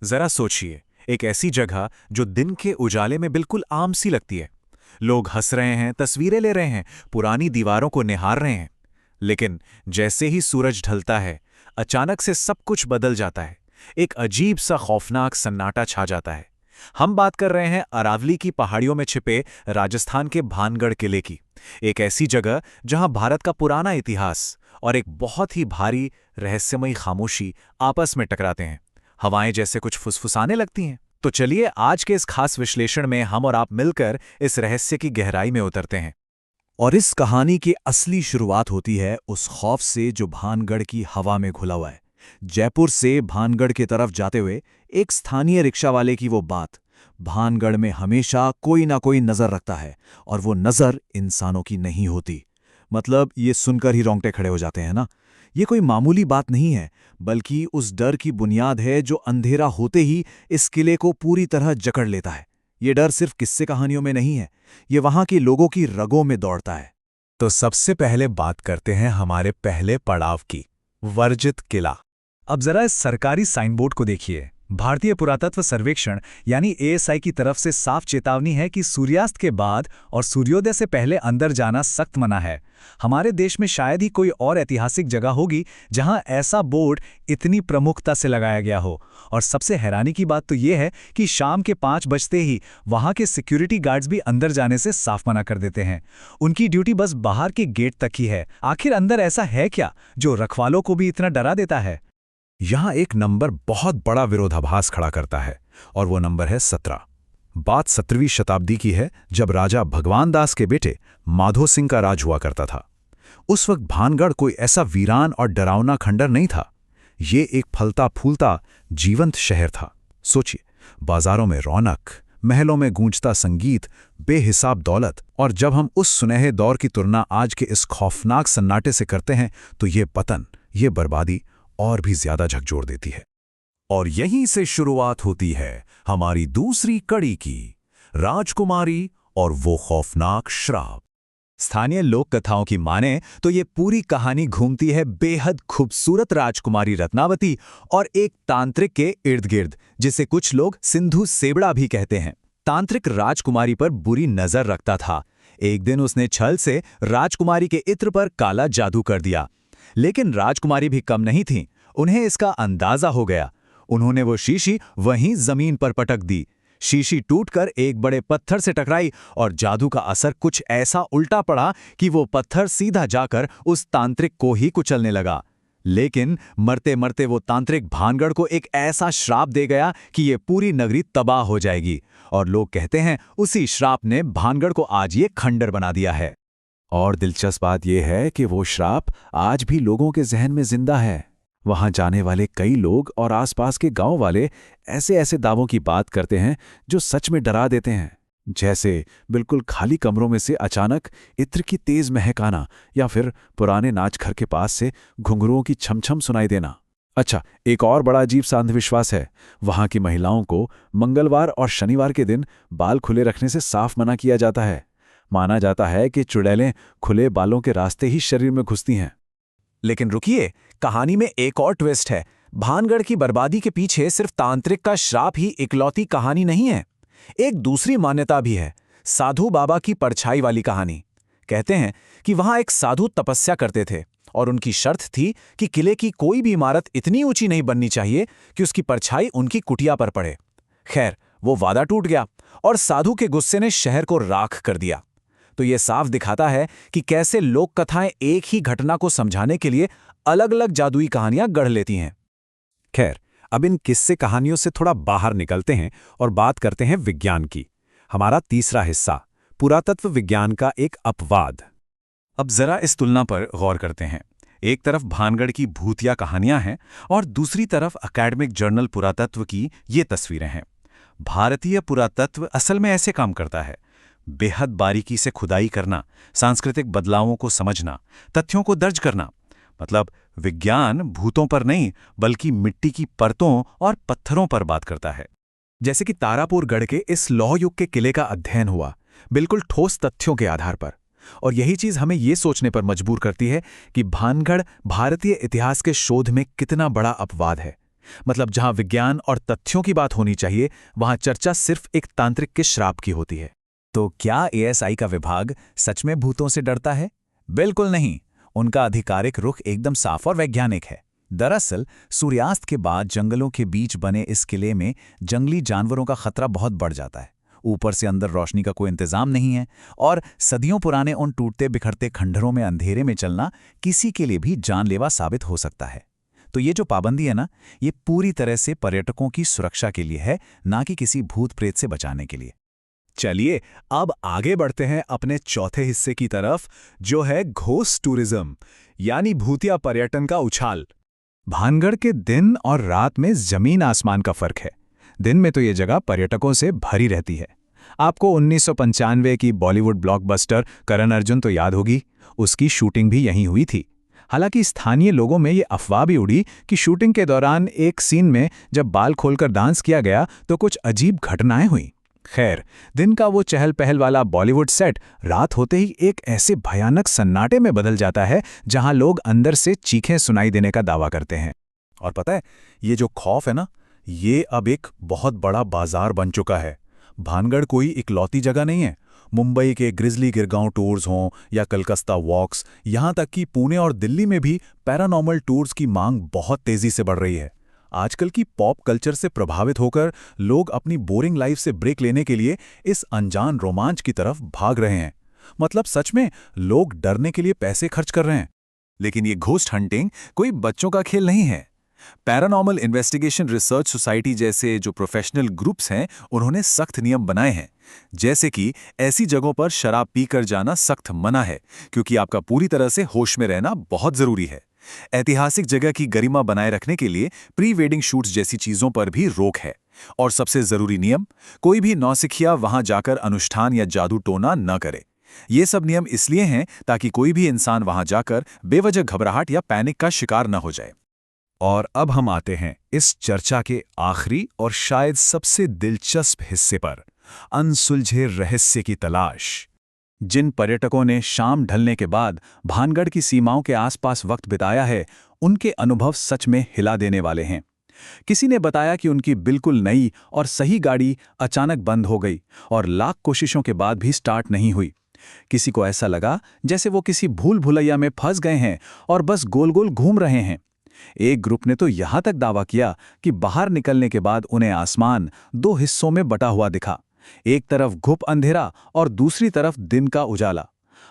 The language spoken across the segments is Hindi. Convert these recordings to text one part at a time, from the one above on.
जरा सोचिए, एक ऐसी जगह जो दिन के उजाले में बिल्कुल आम सी लगती है। लोग हंस रहे हैं, तस्वीरें ले रहे हैं, पुरानी दीवारों को निहार रहे हैं। लेकिन जैसे ही सूरज ढलता है, अचानक से सब कुछ बदल जाता है। एक अजीब सा खौफनाक सन्नाटा छा जाता है। हम बात कर रहे हैं अरावली की पहाड़ियों में छिपे राजस्थान के भानगढ़ किले की। एक ऐसी जगह जहां भारत का पुराना इतिहास और एक बहुत ही भारी रहस्यमयी खामोशी आपस में टकराते हैं। हवाएं जैसे कुछ फुसफुसाने लगती हैं। तो चलिए आज के इस खास विश्लेषण में हम और आप मिलकर इस रहस्य की गहराई में उतरते हैं। और इस कहानी की असली शुरुआत होती है उस खौफ से जो भानगढ़ की हवा में घुला हुआ है। जयपुर से भानगढ़ की तरफ जाते हुए एक स्थानीय रिक्शा वाले की वो बात। भानगढ़ में हमेशा कोई ना कोई नजर रखता है और वो नजर इंसानों की नहीं होती। मतलब ये सुनकर ही रोंगटे खड़े हो जाते हैं ना। ये कोई मामूली बात नहीं है, बल्कि उस डर की बुनियाद है जो अंधेरा होते ही इस किले को पूरी तरह जकड़ लेता है। ये डर सिर्फ किस्से कहानियों में नहीं है, ये वहां के लोगों की रगों में दौड़ता है। तो सबसे पहले बात करते हैं हमारे पहले पड़ाव की, वर्जित किला। अब जरा इस सरकारी साइनबोर्ड को देखिए। भारतीय पुरातत्व सर्वेक्षण यानी एएसआई की तरफ से साफ चेतावनी है कि सूर्यास्त के बाद और सूर्योदय से पहले अंदर जाना सख्त मना है। हमारे देश में शायद ही कोई और ऐतिहासिक जगह होगी जहां ऐसा बोर्ड इतनी प्रमुखता से लगाया गया हो। और सबसे हैरानी की बात तो यह है कि शाम के 5 बजते ही वहां के सिक्योरिटी गार्ड्स भी अंदर जाने से साफ मना कर देते हैं। उनकी ड्यूटी बस बाहर के गेट तक ही है। आखिर अंदर ऐसा है क्या जो रखवालों को भी इतना डरा देता है? यहां एक नंबर बहुत बड़ा विरोधाभास खड़ा करता है, और वो नंबर है 17। बात 17वीं शताब्दी की है, जब राजा भगवान दास के बेटे माधो सिंह का राज हुआ करता था। उस वक्त भानगढ़ कोई ऐसा वीरान और डरावना खंडर नहीं था। ये एक फलता फूलता जीवंत शहर था। सोचिए, बाजारों में रौनक, महलों में गूंजता संगीत, बेहिसाब दौलत। और जब हम उस सुनहरे दौर की तुलना आज के इस खौफनाक सन्नाटे से करते हैं तो ये पतन, ये बर्बादी और भी ज्यादा झकझोर देती है। और यहीं से शुरुआत होती है हमारी दूसरी कड़ी की, राजकुमारी और वो खौफनाक श्राप। स्थानीय लोक कथाओं की माने तो ये पूरी कहानी घूमती है बेहद खूबसूरत राजकुमारी रत्नावती और एक तांत्रिक के इर्द गिर्द, जिसे कुछ लोग सिंधु सेबड़ा भी कहते हैं। तांत्रिक राजकुमारी पर बुरी नजर रखता था। एक दिन उसने छल से राजकुमारी के इत्र पर काला जादू कर दिया। लेकिन राजकुमारी भी कम नहीं थीं। उन्हें इसका अंदाजा हो गया। उन्होंने वो शीशी वहीं जमीन पर पटक दी। शीशी टूटकर एक बड़े पत्थर से टकराई और जादू का असर कुछ ऐसा उल्टा पड़ा कि वो पत्थर सीधा जाकर उस तांत्रिक को ही कुचलने लगा। लेकिन मरते मरते वो तांत्रिक भानगढ़ को एक ऐसा श्राप दे गया कि ये पूरी नगरी तबाह हो जाएगी। और लोग कहते हैं उसी श्राप ने भानगढ़ को आज ये खंडर बना दिया है। और दिलचस्प बात यह है कि वो श्राप आज भी लोगों के जहन में जिंदा है। वहां जाने वाले कई लोग और आसपास के गांव वाले ऐसे ऐसे दावों की बात करते हैं जो सच में डरा देते हैं। जैसे बिल्कुल खाली कमरों में से अचानक इत्र की तेज महक आना, या फिर पुराने नाच घर के पास से घुंघरुओं की छमछम सुनाई देना। अच्छा, एक और बड़ा अजीब सा अंधविश्वास है। वहां की महिलाओं को मंगलवार और शनिवार के दिन बाल खुले रखने से साफ मना किया जाता है। माना जाता है कि चुड़ैलें खुले बालों के रास्ते ही शरीर में घुसती हैं। लेकिन रुकिए, कहानी में एक और ट्विस्ट है। भानगढ़ की बर्बादी के पीछे सिर्फ तांत्रिक का श्राप ही इकलौती कहानी नहीं है। एक दूसरी मान्यता भी है, साधु बाबा की परछाई वाली कहानी। कहते हैं कि वहां एक साधु तपस्या करते थे और उनकी शर्त थी कि किले की कोई भी इमारत इतनी ऊंची नहीं बननी चाहिए कि उसकी परछाई उनकी कुटिया पर पड़े। खैर, वो वादा टूट गया और साधु के गुस्से ने शहर को राख कर दिया। तो ये साफ दिखाता है कि कैसे लोक कथाएं एक ही घटना को समझाने के लिए अलग अलग जादुई कहानियां गढ़ लेती हैं। खैर, अब इन किस्से कहानियों से थोड़ा बाहर निकलते हैं और बात करते हैं विज्ञान की। हमारा तीसरा हिस्सा, पुरातत्व विज्ञान का एक अपवाद। अब जरा इस तुलना पर गौर करते हैं। एक तरफ भानगढ़ की भूतिया कहानियां हैं और दूसरी तरफ अकेडमिक जर्नल पुरातत्व की ये तस्वीरें हैं। भारतीय पुरातत्व असल में ऐसे काम करता है। बेहद बारीकी से खुदाई करना, सांस्कृतिक बदलावों को समझना, तथ्यों को दर्ज करना। मतलब विज्ञान भूतों पर नहीं, बल्कि मिट्टी की परतों और पत्थरों पर बात करता है। जैसे कि तारापुर गढ़ के इस लौह युग के किले का अध्ययन हुआ, बिल्कुल ठोस तथ्यों के आधार पर। और यही चीज हमें ये सोचने पर मजबूर करती है कि भानगढ़ भारतीय इतिहास के शोध में कितना बड़ा अपवाद है। मतलब जहां विज्ञान और तथ्यों की बात होनी चाहिए, वहां चर्चा सिर्फ एक तांत्रिक के श्राप की होती है। तो क्या एएसआई का विभाग सच में भूतों से डरता है? बिल्कुल नहीं। उनका आधिकारिक रुख एकदम साफ और वैज्ञानिक है। दरअसल सूर्यास्त के बाद जंगलों के बीच बने इस किले में जंगली जानवरों का खतरा बहुत बढ़ जाता है। ऊपर से अंदर रोशनी का कोई इंतजाम नहीं है और सदियों पुराने उन टूटते बिखरते खंडहरों में अंधेरे में चलना किसी के लिए भी जानलेवा साबित हो सकता है। तो ये जो पाबंदी है ना, ये पूरी तरह से पर्यटकों की सुरक्षा के लिए है, ना कि किसी भूत प्रेत से बचाने के लिए। चलिए अब आगे बढ़ते हैं अपने चौथे हिस्से की तरफ, जो है घोस्ट टूरिज्म, यानी भूतिया पर्यटन का उछाल। भानगढ़ के दिन और रात में जमीन आसमान का फर्क है। दिन में तो ये जगह पर्यटकों से भरी रहती है। आपको 1995 की बॉलीवुड ब्लॉकबस्टर करण अर्जुन तो याद होगी, उसकी शूटिंग भी यहीं हुई थी। हालांकि स्थानीय लोगों में ये अफवाह भी उड़ी कि शूटिंग के दौरान एक सीन में जब बाल खोलकर डांस किया गया तो कुछ अजीब घटनाएं हुई। खैर, दिन का वो चहल पहल वाला बॉलीवुड सेट रात होते ही एक ऐसे भयानक सन्नाटे में बदल जाता है जहां लोग अंदर से चीखें सुनाई देने का दावा करते हैं। और पता है, ये जो खौफ है ना, ये अब एक बहुत बड़ा बाजार बन चुका है। भानगढ़ कोई इकलौती जगह नहीं है। मुंबई के ग्रिजली गिरगांव टूर्स हों या कलकत्ता वॉक्स, यहाँ तक कि पुणे और दिल्ली में भी पैरानॉर्मल टूर्स की मांग बहुत तेजी से बढ़ रही है। आजकल की पॉप कल्चर से प्रभावित होकर लोग अपनी बोरिंग लाइफ से ब्रेक लेने के लिए इस अनजान रोमांच की तरफ भाग रहे हैं। मतलब सच में लोग डरने के लिए पैसे खर्च कर रहे हैं। लेकिन ये घोस्ट हंटिंग कोई बच्चों का खेल नहीं है। पैरानॉर्मल इन्वेस्टिगेशन रिसर्च सोसाइटी जैसे जो प्रोफेशनल ग्रुप्स हैं, उन्होंने सख्त नियम बनाए हैं। जैसे कि ऐसी जगहों पर शराब पीकर जाना सख्त मना है, क्योंकि आपका पूरी तरह से होश में रहना बहुत जरूरी है। ऐतिहासिक जगह की गरिमा बनाए रखने के लिए प्री वेडिंग शूट्स जैसी चीजों पर भी रोक है। और सबसे जरूरी नियम, कोई भी नौसिखिया वहां जाकर अनुष्ठान या जादू टोना न करे। ये सब नियम इसलिए हैं ताकि कोई भी इंसान वहां जाकर बेवजह घबराहट या पैनिक का शिकार न हो जाए। और अब हम आते हैं इस चर्चा के आखिरी और शायद सबसे दिलचस्प हिस्से पर, अनसुलझे रहस्य की तलाश। जिन पर्यटकों ने शाम ढलने के बाद भानगढ़ की सीमाओं के आसपास वक्त बिताया है, उनके अनुभव सच में हिला देने वाले हैं। किसी ने बताया कि उनकी बिल्कुल नई और सही गाड़ी अचानक बंद हो गई और लाख कोशिशों के बाद भी स्टार्ट नहीं हुई। किसी को ऐसा लगा जैसे वो किसी भूल भुलैया में फंस गए हैं और बस गोल गोल घूम रहे हैं। एक ग्रुप ने तो यहां तक दावा किया कि बाहर निकलने के बाद उन्हें आसमान दो हिस्सों में बटा हुआ दिखा, एक तरफ घुप अंधेरा और दूसरी तरफ दिन का उजाला।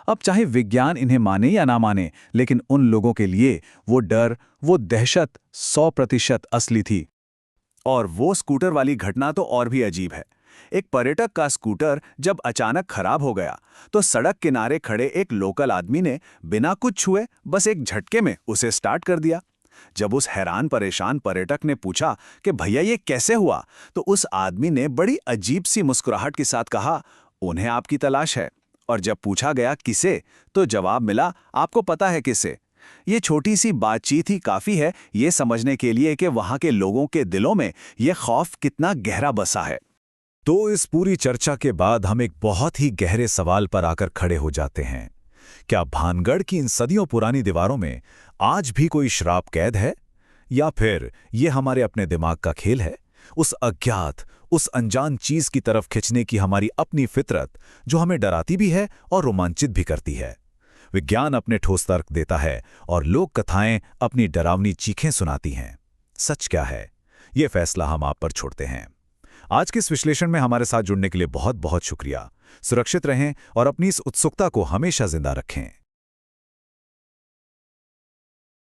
अब चाहे विज्ञान इन्हें माने या ना माने, लेकिन उन लोगों के लिए वो डर, वो दहशत 100% असली थी। और वो स्कूटर वाली घटना तो और भी अजीब है। एक पर्यटक का स्कूटर जब अचानक खराब हो गया तो सड़क किनारे खड़े एक लोकल आदमी ने बिना कुछ छुए बस एक झटके में उसे स्टार्ट कर दिया। जब उस हैरान परेशान पर्यटक ने पूछा कि भैया ये कैसे हुआ, तो उस आदमी ने बड़ी अजीब सी मुस्कुराहट के साथ कहा, उन्हें आपकी तलाश है। और जब पूछा गया किसे, तो जवाब मिला, आपको पता है किसे। ये छोटी सी बातचीत ही काफी है ये समझने के लिए कि वहां के लोगों के दिलों में ये खौफ कितना गहरा बसा है। तो इस पूरी चर्चा के बाद हम एक बहुत ही गहरे सवाल पर आकर खड़े हो जाते हैं। क्या भानगढ़ की इन सदियों पुरानी दीवारों में आज भी कोई श्राप कैद है, या फिर ये हमारे अपने दिमाग का खेल है, उस अज्ञात, उस अनजान चीज की तरफ खिंचने की हमारी अपनी फितरत, जो हमें डराती भी है और रोमांचित भी करती है। विज्ञान अपने ठोस तर्क देता है और लोक कथाएं अपनी डरावनी चीखें सुनाती हैं। सच क्या है, ये फैसला हम आप पर छोड़ते हैं। आज के इस विश्लेषण में हमारे साथ जुड़ने के लिए बहुत बहुत शुक्रिया। सुरक्षित रहें और अपनी इस उत्सुकता को हमेशा जिंदा रखें।